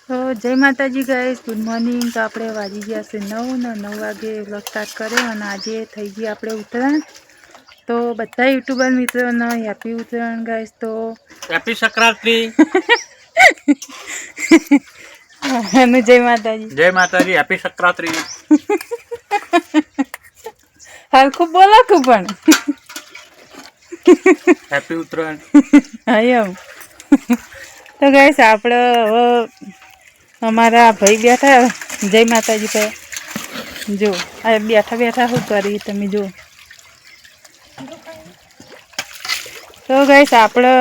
તો જય માતાજી ગાઈસ, ગુડ મોર્નિંગ। તો આપણે વાગી ગયા છે 9 ને 9 વાગે વ્લોગ સ્ટાર્ટ કર્યો અને આજે થઈ ગઈ આપણે ઉત્તરાયણ। તો બધા યુટ્યુબર મિત્રોને હેપી ઉત્તરાયણ ગાઈસ। તો હેપી સંક્રાંતિ। અને જય માતાજી હેપી સંક્રાંતિ। હાલ ખૂબ બોલો તું પણ હેપી ઉત્તરાયણ। હા એમ। તો ગાઈસ આપણે હવે અમારા ભાઈ બેઠા જય માતાજી પર જો આ બેઠા બેઠા શું કરી તમે જો। તો ગાઈસ આપણે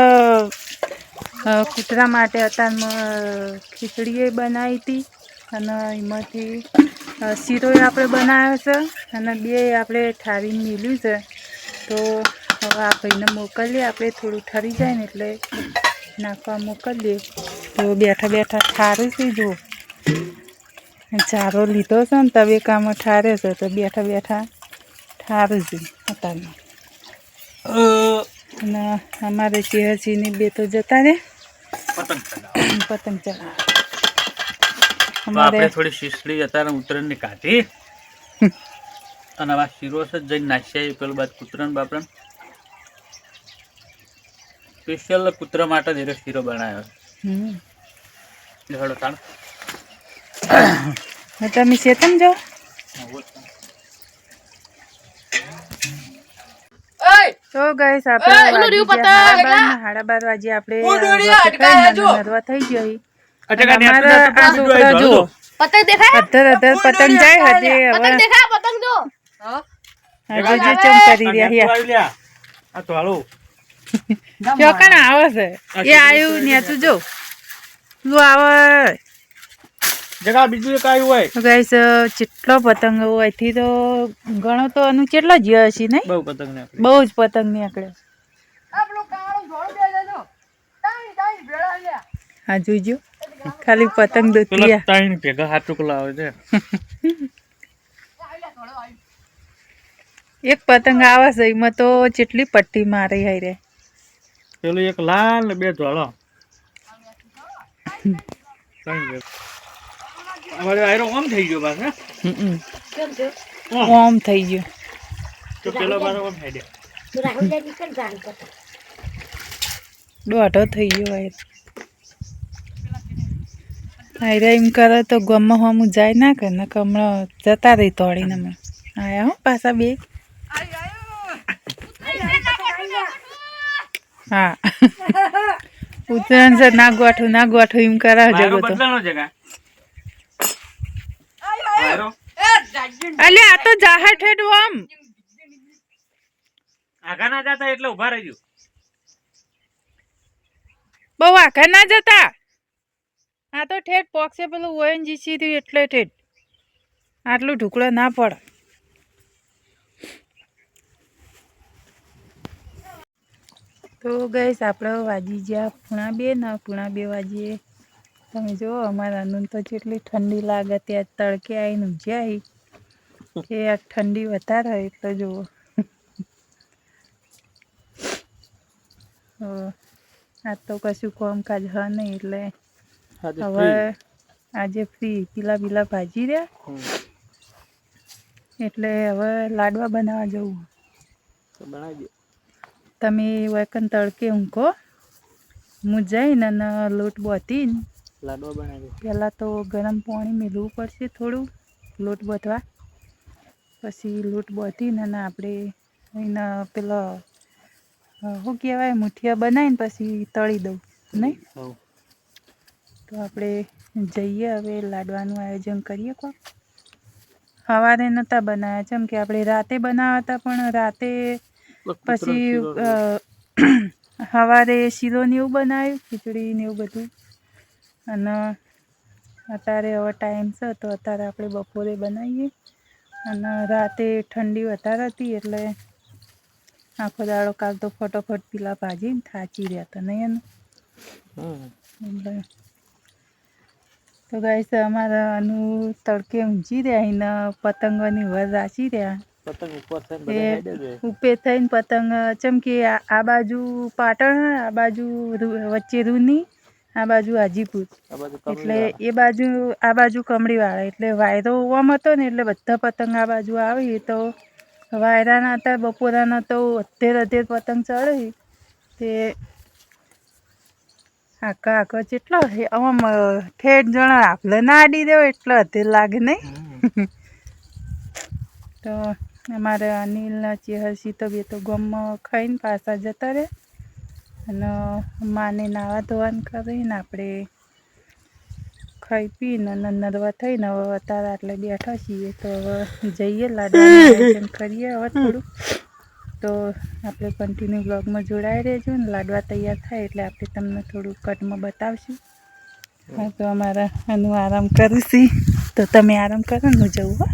કૂતરા માટે અત્યારમાં ખીચડી બનાવી હતી અને એમાંથી શીરો આપણે બનાવ્યો છે અને બે આપણે ઠારીને મેલ્યું છે। તો હવે આ ભાઈને મોકલીએ, આપણે થોડું ઠરી જાય ને એટલે નાખવા મોકલીએ। તો બેઠા બેઠા ઠારે છે જો, ચારો લીધો છે ને તવેકામાં ઠારે છે તો બેઠા બેઠા ઠારે છે અત્યારમાં। અને અમારે ચેહરજીની બે તો જતા રે પતંગ ચગાવવા। આપણે થોડી શીશડી અત્યારે ઉત્તરાયણની કાઢી અને આ શીરો છે જઈને નાખ્યા પેલું બાદ કૂતરાને બાપરાને સ્પેશિયલ કૂતરા માટે જ શીરો બનાવ્યો। હળો તાણ તમે ચેતન જાઓ તો ગાઈસ આપણે 12:30 વાગે આપણે નરવા થઈ ગઈ। અમારા આ છોકરા જો પતંગ દેખાય અધર પતંગ જાય હજે હવે પતંગ દેખાય પતંગ જો હજે જે ચમ કરી રહ્યા આ તો હાલો ચોકણ આવે છે એ આયુ ને તું જો તું આવે જગા બીજું એક આવ્યું હોય તો ગાઈસ કેટલો પતંગ હોય થી તો ઘણો તો અનુ કેટલો જ હશે નહીં બહુ પતંગ ને બહુ જ પતંગ નીકળે। આપણો કાળો ઘોડો બે જજો તાઈ ભેળા લ્યા હા જોઈજો ખાલી પતંગ દોતિયા તાઈ ભેગા હાથ ટુકલા આવે છે। એક પતંગ આવે છે એમાં તો કેટલી પટ્ટી મારી હાઈ રે પેલું એક લાલ ને બે ધોળો અમારે આયરો ઓમ થઈ ગયો પાછો ઓમ થઈ ગયો તો પેલો બારો ઓમ થઈ ગયો દોઢો થઈ ગયો હાયરા એમ કરે તો ગમમાં હમું જાય ના કે ને કમળો જતા રહી તોડીને હમણાં આયા હો પાછા બે હા ઉત્તરાયણ છે ના ગોઠું એમ કરાવજો બધું। અલે આ તો જાહર ઠેડ ઓમ આગા ના જતા એટલે ઉભા રહેજો બહુ આખા ના જતા આ તો ઠેઠ પોક્ષે પેલું ઓએનજીસી થયું એટલે ઠેઠ આટલું ઢુકડો ના પડે। તો ગઈશ આપણે વાજી ગયા 1:30 ને 1:30 વાગ્યે તમે જો અમારા અનુન તો જેટલી ઠંડી લાગે ત્યાં તડકે આવીને ઊંઝી કે આ ઠંડી વધારે હોય એટલે જુઓ આ તો કશું કામકાજ હ નહીં એટલે હવે આજે ફ્રી પીલા ભાજી રહ્યા એટલે હવે લાડવા બનાવવા જવું બનાવી તમે વૈકન તડકે ઊંઘો હું જઈને અને લોટ બાંધીને લાડવા બનાવી પહેલાં તો ગરમ પાણી મેળવું પડશે થોડું લોટ બાંધવા પછી લોટ બાંધીને અને આપણે એને પેલો શું કહેવાય મુઠિયા બનાવીને પછી તળી દઉં નહીં તો આપણે જઈએ હવે લાડવાનું આયોજન કરીએ કોક સવારે નહોતા બનાવ્યા જેમ કે આપણે રાતે બનાવ્યા હતા પણ રાતે પછી સવારે શીરો ને એવું બનાવ્યું ખીચડી ને એવું બધું અને અત્યારે હવે ટાઈમ છે તો અત્યારે આપણે બપોરે બનાવીએ અને રાતે ઠંડી વધારે હતી એટલે આખો દાડો કાલ તો ફટોફટ પીલા ભાજીને થાચી રહ્યા હતા નહીં એટલે તો ગાઈસ અમારા અનુ તડકે ઊંઘી રહ્યા એને પતંગોની વર રાચી રહ્યા પતંગ ઉપર ઉપે થઈને પતંગ ચમકી આ બાજુ પાટણ આ બાજુ વચ્ચે રૂની આ બાજુ હાજીપુર. આ બાજુ એટલે એ બાજુ આ બાજુ કમળીવાળા, એટલે વાયરો ઓમ હતો ને એટલે બધા પતંગ આ બાજુ આવી. તો વાયરાના હતા બપોરાના તો અધેર પતંગ ચડે તે આખા જેટલો આમ ઠેઠ જણા આપલે ના આડી દેવો એટલો અધેર લાગે નહીં. તો અમારે અનિલના ચેહરસી તો બે તો ગમમાં ખાઈને પાછા જતા રહે અને માને નાવા ધોવાનું કરીને આપણે ખાઈ પીને અને નરવા થઈને હવે અત્યારે આટલે બેઠા છીએ. તો હવે જઈએ લાડવાનું આયોજન કરીએ હવે થોડું. તો આપણે કન્ટિન્યુ બ્લોગમાં જોડાઈ રહેજો ને લાડવા તૈયાર થાય એટલે આપણે તમને થોડું કટમાં બતાવશું. હા તો અમારા આનું આરામ કરું છું, તો તમે આરામ કરો ને હું જવું.